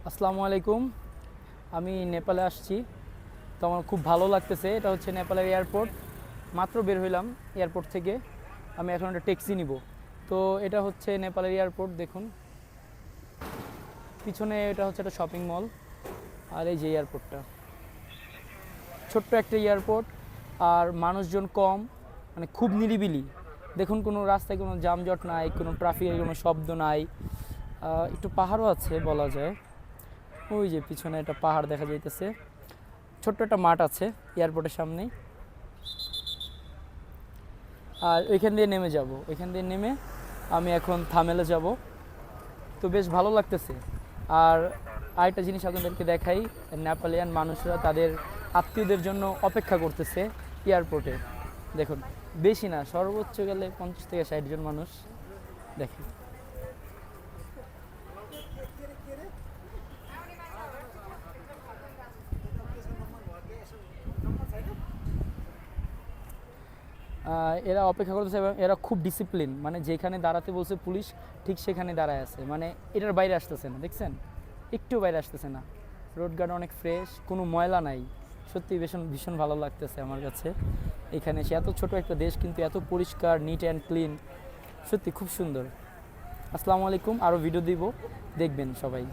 আসসালামু আলাইকুম। আমি নেপালে আসছি, তো আমার খুব ভালো লাগতেছে। এটা হচ্ছে নেপালের এয়ারপোর্ট। মাত্র বের হইলাম এয়ারপোর্ট থেকে। আমি এখন একটা ট্যাক্সি নিব। তো এটা হচ্ছে নেপালের এয়ারপোর্ট। দেখুন পিছনে এটা হচ্ছে একটা শপিং মল, আর এই যে এয়ারপোর্টটা, ছোট্ট একটা এয়ারপোর্ট। আর মানুষজন কম, মানে খুব নিরিবিলি। দেখুন কোনো রাস্তায় কোনো যানজট নাই, কোনো ট্রাফিকের কোনো শব্দ নাই। একটু পাহাড়ও আছে বলা যায়। ওই যে পিছনে একটা পাহাড় দেখা যাইতেছে। ছোট্ট একটা মাঠ আছে এয়ারপোর্টের সামনেই। আর ওইখান দিয়ে নেমে যাব, ওইখান দিয়ে নেমে আমি এখন থামেলে যাব। তো বেশ ভালো লাগতেছে। আর আরেকটা জিনিস আপনাদেরকে দেখাই, নেপালিয়ান মানুষরা তাদের আত্মীয়দের জন্য অপেক্ষা করতেছে এয়ারপোর্টে। দেখুন, বেশি না, সর্বোচ্চ গেলে 50 থেকে 60 জন মানুষ। দেখেন, এরা অপেক্ষা করতেছে এবং এরা খুব ডিসিপ্লিন, মানে যেখানে দাঁড়াতে বলছে পুলিশ ঠিক সেখানে দাঁড়ায় আছে, মানে এটার বাইরে আসতেছে না। দেখছেন, একটু বাইরে আসতেছে না। রোড গার্ড অনেক ফ্রেশ, কোনো ময়লা নাই। সত্যি ভীষণ ভীষণ ভালো লাগতেছে আমার কাছে এখানে এসে। এত ছোট একটা দেশ কিন্তু এত পরিষ্কার, নিট অ্যান্ড ক্লিন, সত্যি খুব সুন্দর। আসসালামু আলাইকুম। আরও ভিডিও দিব, দেখবেন সবাই।